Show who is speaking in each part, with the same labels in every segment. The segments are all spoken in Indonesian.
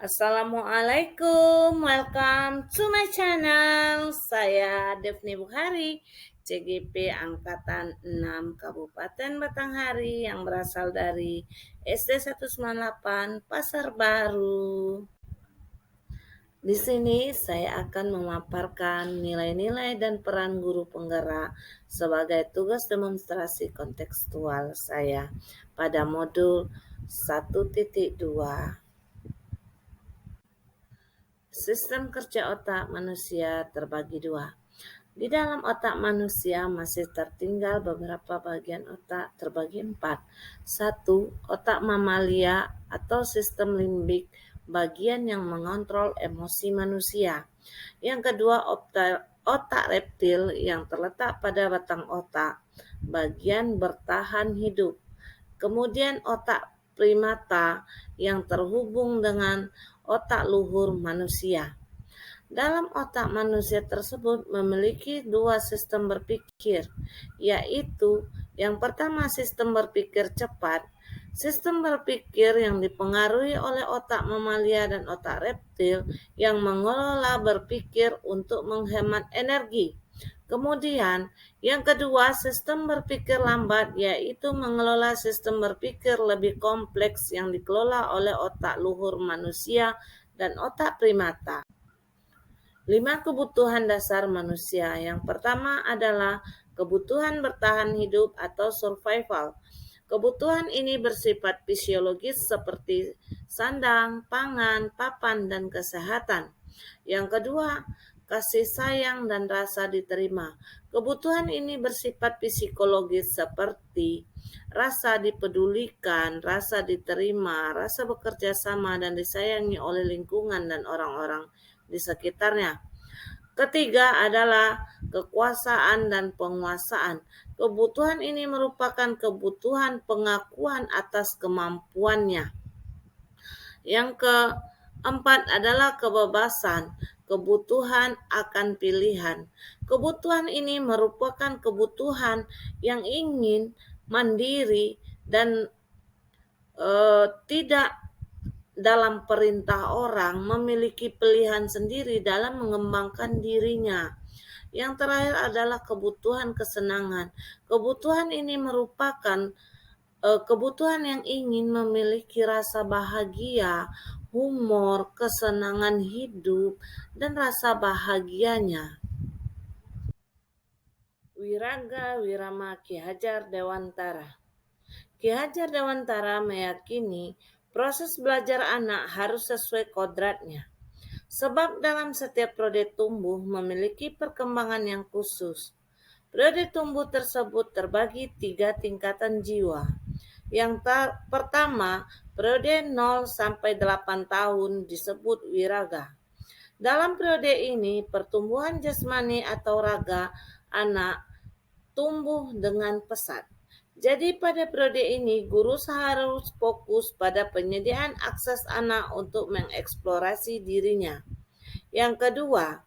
Speaker 1: Assalamualaikum, welcome to my channel. Saya Devni Bukhari, CGP Angkatan 6 Kabupaten Batanghari yang berasal dari SD 198 Pasar Baru. Di sini saya akan memaparkan nilai-nilai dan peran guru penggerak sebagai tugas demonstrasi kontekstual saya pada modul 1.2. Sistem kerja otak manusia terbagi dua. Di dalam otak manusia masih tertinggal beberapa bagian otak terbagi empat. Satu, otak mamalia atau sistem limbik, bagian yang mengontrol emosi manusia. Yang kedua, otak reptil yang terletak pada batang otak, bagian bertahan hidup. Kemudian otak primata yang terhubung dengan otak luhur manusia. Dalam otak manusia tersebut memiliki dua sistem berpikir, yaitu yang pertama sistem berpikir cepat. Sistem berpikir yang dipengaruhi oleh otak mamalia dan otak reptil yang mengelola berpikir untuk menghemat energi. Kemudian, yang kedua, sistem berpikir lambat, yaitu mengelola sistem berpikir lebih kompleks yang dikelola oleh otak luhur manusia dan otak primata. 5 kebutuhan dasar manusia. Yang pertama adalah kebutuhan bertahan hidup atau survival. Kebutuhan ini bersifat fisiologis seperti sandang, pangan, papan, dan kesehatan. Yang kedua, kasih sayang dan rasa diterima. Kebutuhan ini bersifat psikologis seperti rasa dipedulikan, rasa diterima, rasa bekerja sama dan disayangi oleh lingkungan dan orang-orang di sekitarnya. Ketiga adalah kekuasaan dan penguasaan. Kebutuhan ini merupakan kebutuhan pengakuan atas kemampuannya. Yang keempat adalah kebebasan, kebutuhan akan pilihan. Kebutuhan ini merupakan kebutuhan yang ingin mandiri dan tidak dalam perintah orang, memiliki pilihan sendiri dalam mengembangkan dirinya. Yang terakhir adalah kebutuhan kesenangan. Kebutuhan ini merupakan kebutuhan yang ingin memiliki rasa bahagia, humor, kesenangan hidup, dan rasa bahagianya. Wiraga Wirama Ki Hajar Dewantara. Ki Hajar Dewantara meyakini proses belajar anak harus sesuai kodratnya. Sebab dalam setiap periode tumbuh memiliki perkembangan yang khusus. Periode tumbuh tersebut terbagi 3 tingkatan jiwa. Yang pertama, periode 0 sampai 8 tahun disebut wiraga. Dalam periode ini, pertumbuhan jasmani atau raga anak tumbuh dengan pesat. Jadi pada periode ini, guru harus fokus pada penyediaan akses anak untuk mengeksplorasi dirinya. Yang kedua,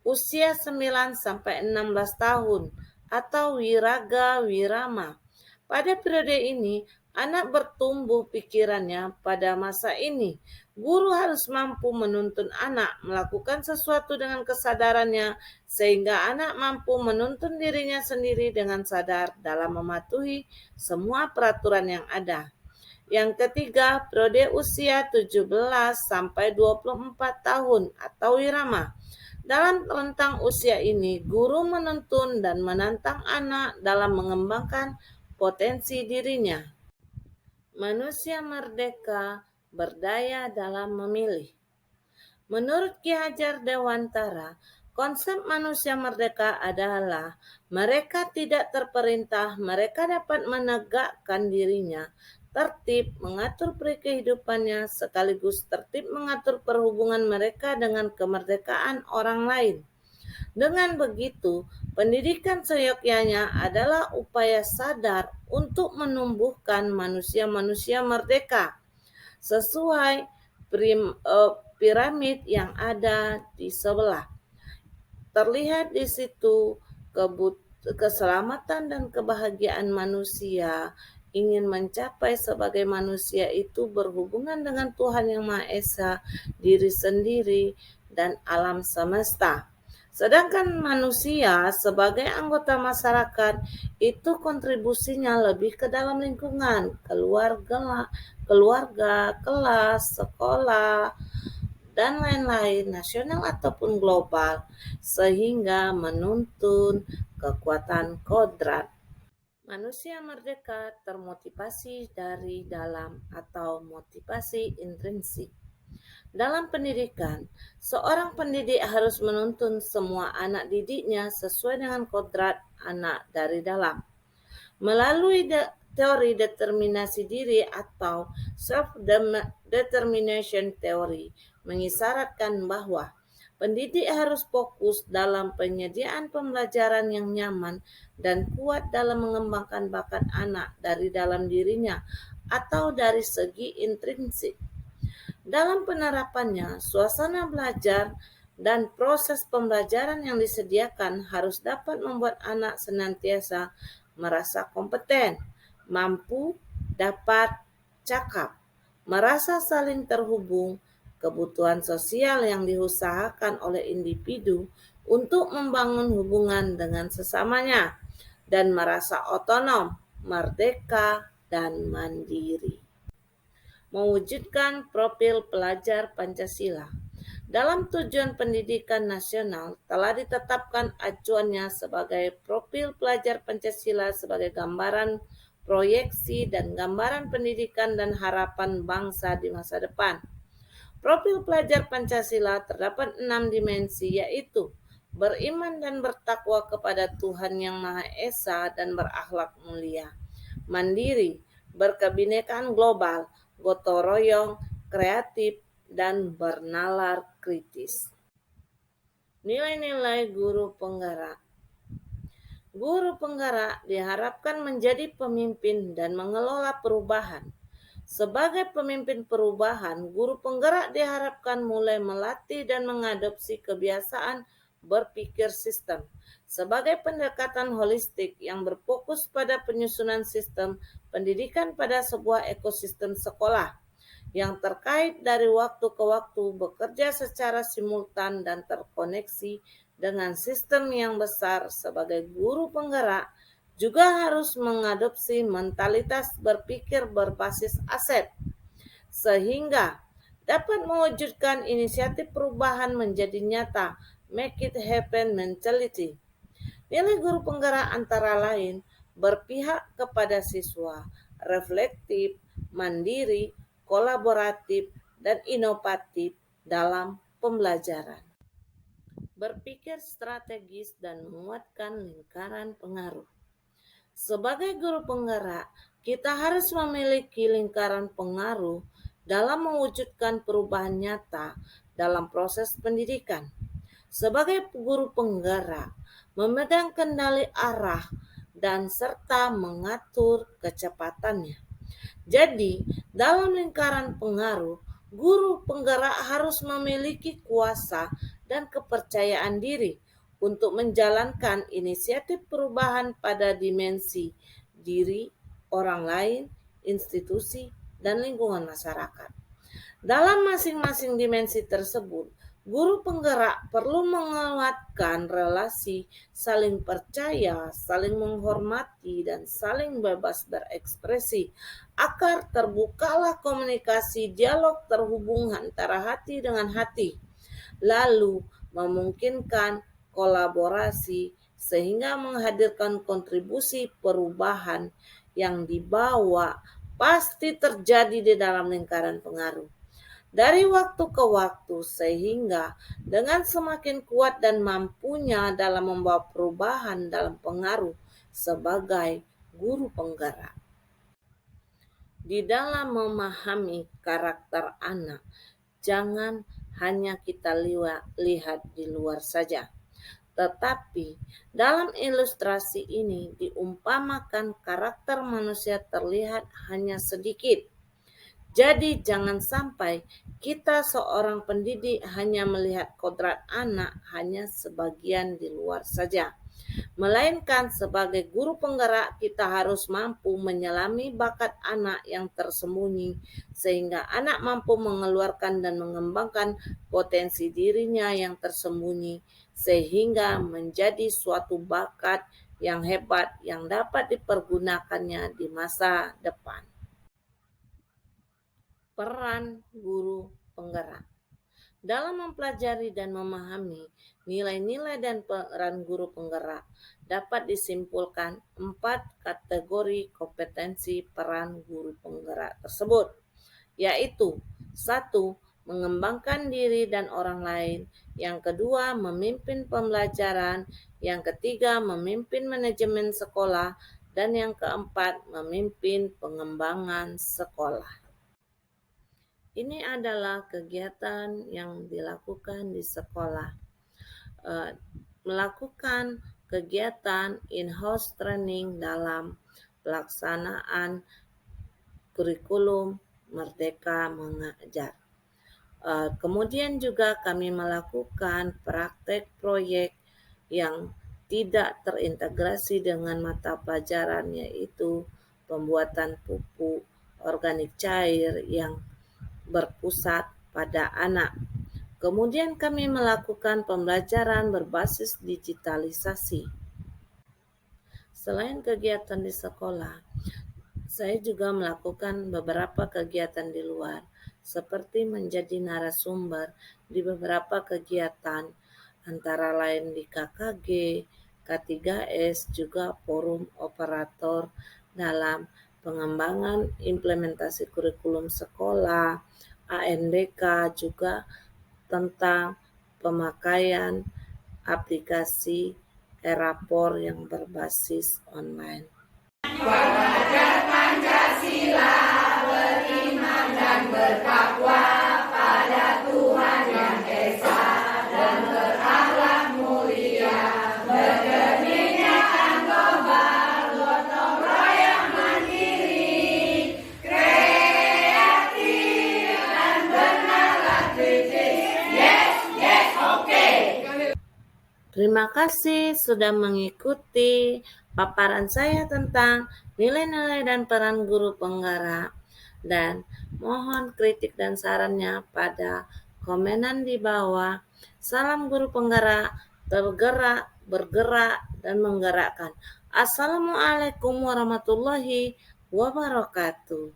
Speaker 1: usia 9 sampai 16 tahun atau wiraga wirama. Pada periode ini, anak bertumbuh pikirannya pada masa ini. Guru harus mampu menuntun anak melakukan sesuatu dengan kesadarannya sehingga anak mampu menuntun dirinya sendiri dengan sadar dalam mematuhi semua peraturan yang ada. Yang ketiga, periode usia 17 sampai 24 tahun atau wirama. Dalam rentang usia ini, guru menuntun dan menantang anak dalam mengembangkan potensi dirinya. Manusia merdeka berdaya dalam memilih. Menurut Ki Hajar Dewantara, konsep manusia merdeka adalah mereka tidak terperintah, mereka dapat menegakkan dirinya, tertib mengatur peri kehidupannya, sekaligus tertib mengatur perhubungan mereka dengan kemerdekaan orang lain. Dengan begitu, pendidikan seyogyanya adalah upaya sadar untuk menumbuhkan manusia-manusia merdeka sesuai piramid yang ada di sebelah. Terlihat di situ keselamatan dan kebahagiaan manusia ingin mencapai sebagai manusia itu berhubungan dengan Tuhan Yang Maha Esa, diri sendiri, dan alam semesta. Sedangkan manusia sebagai anggota masyarakat itu kontribusinya lebih ke dalam lingkungan, keluarga, kelas, sekolah, dan lain-lain, nasional ataupun global, sehingga menuntun kekuatan kodrat. Manusia merdeka termotivasi dari dalam atau motivasi intrinsik. Dalam pendidikan, seorang pendidik harus menuntun semua anak didiknya sesuai dengan kodrat anak dari dalam. Melalui teori determinasi diri atau self-determination theory mengisyaratkan bahwa pendidik harus fokus dalam penyediaan pembelajaran yang nyaman dan kuat dalam mengembangkan bakat anak dari dalam dirinya atau dari segi intrinsik. Dalam penerapannya, suasana belajar dan proses pembelajaran yang disediakan harus dapat membuat anak senantiasa merasa kompeten, mampu, dapat cakap, merasa saling terhubung, kebutuhan sosial yang diusahakan oleh individu untuk membangun hubungan dengan sesamanya, dan merasa otonom, merdeka, dan mandiri. Mewujudkan profil pelajar Pancasila. Dalam tujuan pendidikan nasional telah ditetapkan acuannya sebagai profil pelajar Pancasila sebagai gambaran proyeksi dan gambaran pendidikan dan harapan bangsa di masa depan. Profil pelajar Pancasila terdapat 6 dimensi, yaitu beriman dan bertakwa kepada Tuhan Yang Maha Esa dan berakhlak mulia, mandiri, berkebinekaan global, gotong royong, kreatif, dan bernalar kritis. Nilai-nilai guru penggerak. Guru penggerak diharapkan menjadi pemimpin dan mengelola perubahan. Sebagai pemimpin perubahan, guru penggerak diharapkan mulai melatih dan mengadopsi kebiasaan berpikir sistem sebagai pendekatan holistik yang berfokus pada penyusunan sistem pendidikan pada sebuah ekosistem sekolah yang terkait dari waktu ke waktu bekerja secara simultan dan terkoneksi dengan sistem yang besar. Sebagai guru penggerak juga harus mengadopsi mentalitas berpikir berbasis aset sehingga dapat mewujudkan inisiatif perubahan menjadi nyata, make it happen mentality. Nilai guru penggerak antara lain berpihak kepada siswa, reflektif, mandiri, kolaboratif, dan inovatif dalam pembelajaran. Berpikir strategis dan menguatkan lingkaran pengaruh. Sebagai guru penggerak, kita harus memiliki lingkaran pengaruh dalam mewujudkan perubahan nyata dalam proses pendidikan. Sebagai guru penggerak, memegang kendali arah dan serta mengatur kecepatannya. Jadi, dalam lingkaran pengaruh, guru penggerak harus memiliki kuasa dan kepercayaan diri untuk menjalankan inisiatif perubahan pada dimensi diri, orang lain, institusi, dan lingkungan masyarakat. Dalam masing-masing dimensi tersebut, guru penggerak perlu menguatkan relasi saling percaya, saling menghormati, dan saling bebas berekspresi, agar terbukalah komunikasi dialog terhubung antara hati dengan hati, lalu memungkinkan kolaborasi sehingga menghadirkan kontribusi perubahan yang dibawa pasti terjadi di dalam lingkaran pengaruh dari waktu ke waktu, sehingga dengan semakin kuat dan mampunya dalam membawa perubahan dalam pengaruh sebagai guru penggerak. Di dalam memahami karakter anak, jangan hanya kita lihat di luar saja, tetapi dalam ilustrasi ini diumpamakan karakter manusia terlihat hanya sedikit. Jadi jangan sampai kita seorang pendidik hanya melihat kodrat anak hanya sebagian di luar saja, Melainkan sebagai guru penggerak kita harus mampu menyelami bakat anak yang tersembunyi sehingga anak mampu mengeluarkan dan mengembangkan potensi dirinya yang tersembunyi sehingga menjadi suatu bakat yang hebat yang dapat dipergunakannya di masa depan. Peran guru penggerak dalam mempelajari dan memahami nilai-nilai dan peran guru penggerak dapat disimpulkan 4 kategori kompetensi peran guru penggerak tersebut, yaitu 1. Mengembangkan diri dan orang lain. Yang kedua, memimpin pembelajaran. Yang ketiga, memimpin manajemen sekolah. Dan yang keempat, memimpin pengembangan sekolah. Ini adalah kegiatan yang dilakukan di sekolah. Melakukan kegiatan in-house training dalam pelaksanaan kurikulum Merdeka Mengajar. Kemudian juga kami melakukan praktek proyek yang tidak terintegrasi dengan mata pelajaran, yaitu pembuatan pupuk organik cair yang berpusat pada anak. Kemudian kami melakukan pembelajaran berbasis digitalisasi. Selain kegiatan di sekolah, saya juga melakukan beberapa kegiatan di luar, seperti menjadi narasumber di beberapa kegiatan, antara lain di KKG, K3S, juga forum operator dalam pengembangan implementasi kurikulum sekolah, ANDK, juga tentang pemakaian aplikasi e-rapor yang berbasis online.
Speaker 2: Belajar Pancasila, beriman dan bertakwa pada Tuhan yang Esa dan berakhlak mulia, berkebinekaan global, gotong royong mandiri, kreatif dan bernalar kritis. Yes, oke.
Speaker 1: Terima kasih sudah mengikuti paparan saya tentang nilai-nilai dan peran guru penggerak, dan mohon kritik dan sarannya pada komenan di bawah. Salam guru penggerak, tergerak, bergerak, dan menggerakkan. Assalamualaikum warahmatullahi wabarakatuh.